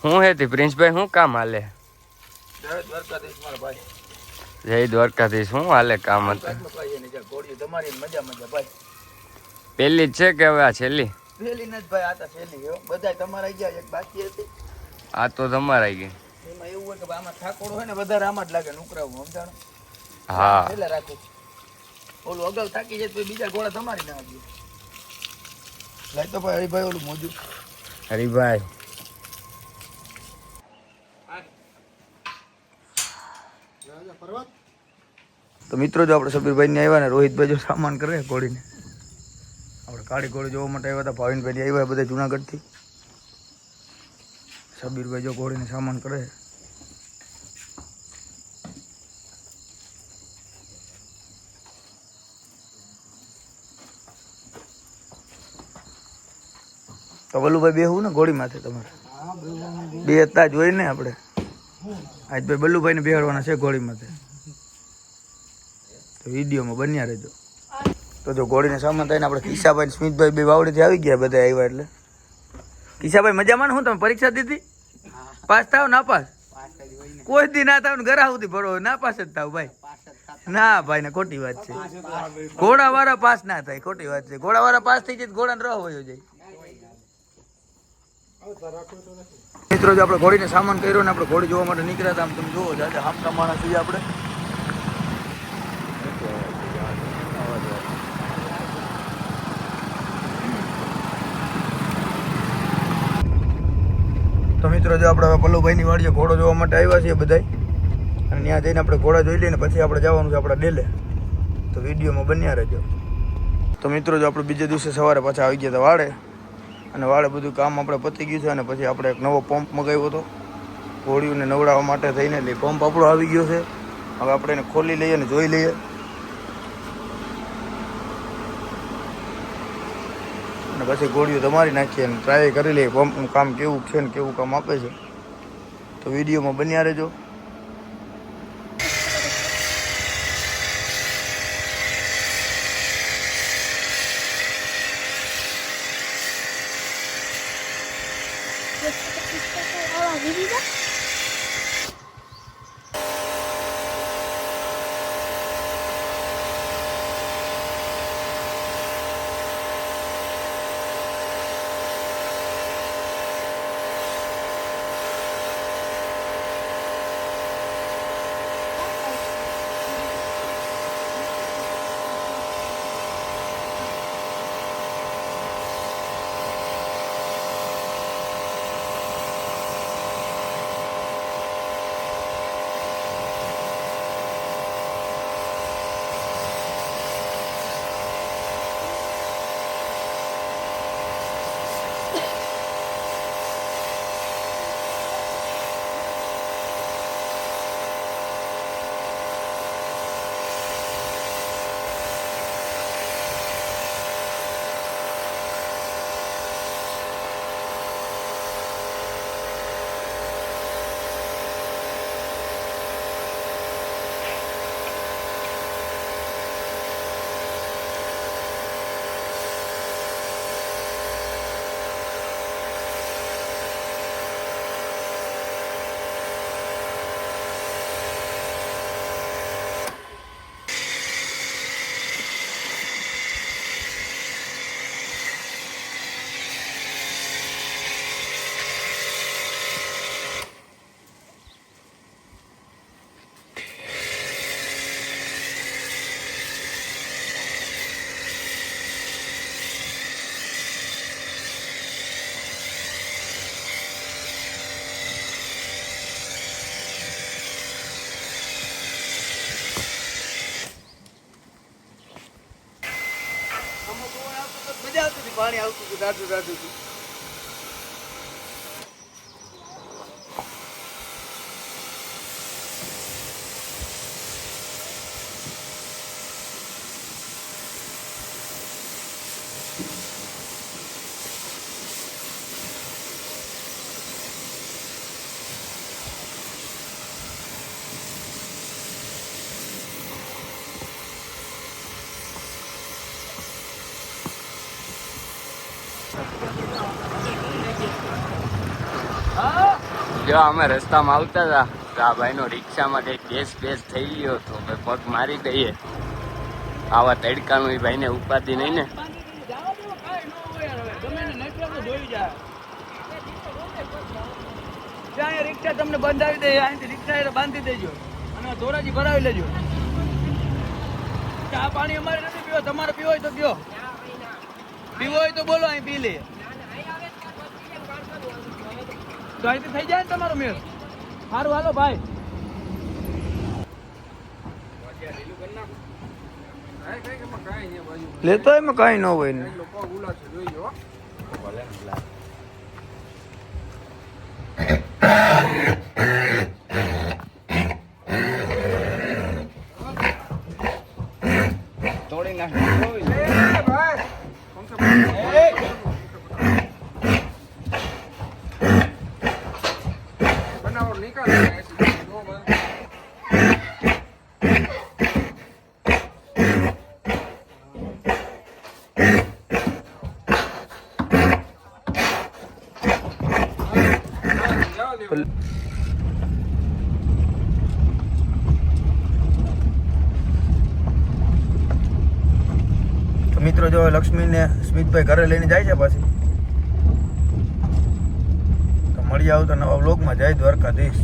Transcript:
હું હે તી પ્રિન્સભાઈ શું કામ હાલે? જય દ્વારકાધીશ મારા ભાઈ. જય દ્વારકાધીશ. શું હાલે કામ હતું? ઘોડીઓ તમારી મજા ભાઈ. પેલી જ છે કે હવે આ છેલ્લી? પેલી નથી ભાઈ, આ તો છેલ્લી. બધા તમારા ગયા, એક બાકી હતી. આ તો તમારા ગઈ. એમાં એવું હોય કે આમાં ઠાકોર હોય ને વધારે આમાં જ લાગે નુકરાવું, સમજાણો? હા પેલા રાખું. ઓલું અગાઉ થાકી જાય તો બીજા ઘોડા તમારી ના આપજો. લાઈ તો ભાઈ હરિભાઈ ઓલું મોજું. હરિભાઈ તો મિત્રો જો આપણે સબીરભાઈ ને આવ્યા ને રોહિતભાઈ જો સામાન કરે ઘોડીને, આપણે કાળી ઘોડી જોવા માટે આવ્યા હતા. ભાવિનભાઈ આવ્યા બધા જુનાગઢથી. સબીરભાઈ જો ઘોડીને સામાન કરે. તો બલ્લુભાઈ બેહવું ને ઘોડી માથે તમારે? બે હતા જ હોય ને આપણે. આજ ભાઈ બલ્લુભાઈ ને બેહાડવાના છે ઘોડી માથે. તો વિડીયોમાં બન્યા રહેજો. તો જો ઘોડીને સામાન થાય ને આપણે કિશાભાઈ સ્મિતભાઈ બે વાવડીથી આવી ગયા બધા આવ્યા એટલે. કિશાભાઈ મજામાં ને? હું તમે પરીક્ષા દીધી? પાસ થાવ ના પાસ? કોઈ દી ના થાવ ને ઘરા સુધી ભરો ના પાસ જ થાવ ભાઈ. ના ભાઈ ને ખોટી વાત છે. ઘોડા વાળા પાસ ના થાય, ખોટી વાત છે. ઘોડા વાળા પાસ થઈ જાય ઘોડા ને રહ હોય જાય. મિત્રો જો આપણે ઘોડીને સામાન કર્યો ને આપણે ઘોડી જોવા માટે નીકળ્યા હતા. આમ તમે જોવો આજે હામકા માણસ છીએ આપણે. તો મિત્રો જો આપણે પલ્લુભાઈની વાડીએ ઘોડો જોવા માટે આવ્યા છીએ બધાય, અને ત્યાં જઈને આપણે ઘોડા જોઈ લઈએ ને પછી આપણે જવાનું છે આપણા ડેલે. તો વિડીયોમાં બન્યા રહેજો. તો મિત્રો જો આપણે બીજે દિવસે સવારે પાછા આવી ગયા હતા વાડે, અને વાડે બધું કામ આપણે પતી ગયું છે. અને પછી આપણે એક નવો પંપ મગાવ્યો હતો ઘોડીઓને નવડાવવા માટે થઈને. એટલે પંપ આપણો આવી ગયો છે. હવે આપણે એને ખોલી લઈએ અને જોઈ લઈએ, અને પછી ઘોડીઓ તમારી નાખીએ અને ટ્રાય કરી લઈએ પંપનું કામ કેવું છે ને કેવું કામ આપે છે. તો વિડીયોમાં બન્યા રહેજો. પાણી આવતું હતું રાડું રાડું. જો અમે રસ્તામાં આવતા હતા તો આ ભાઈનો રિક્ષામાં કંઈક ગેસ થઈ ગયો તો પગ મારી દઈએ. આવા તડકાનું એ ભાઈને ઉપાધિ નહીં ને. રિક્ષા તમને બંધાવી દે, અહીંથી રિક્ષા બાંધી દેજો અને ધોરાજી ભરાવી લેજો. ચા પાણી અમારે નથી પીવો, તમારે પીવો હોય તો પીવો, પીવો હોય તો બોલો, અહીં પી લઈએ. તો અહીંથી થઈ જાય ને તમારો મેળ. સારું હાલો ભાઈ. લેતો એમાં કઈ ન હોય ને. તોડી નાખ. મિત્રો જો લક્ષ્મીને સ્મિતભાઈ ઘરે લઈને જાય છે પાછી. તો મળી આવું તો નવા બ્લોગમાં. જય દ્વારકાધીશ.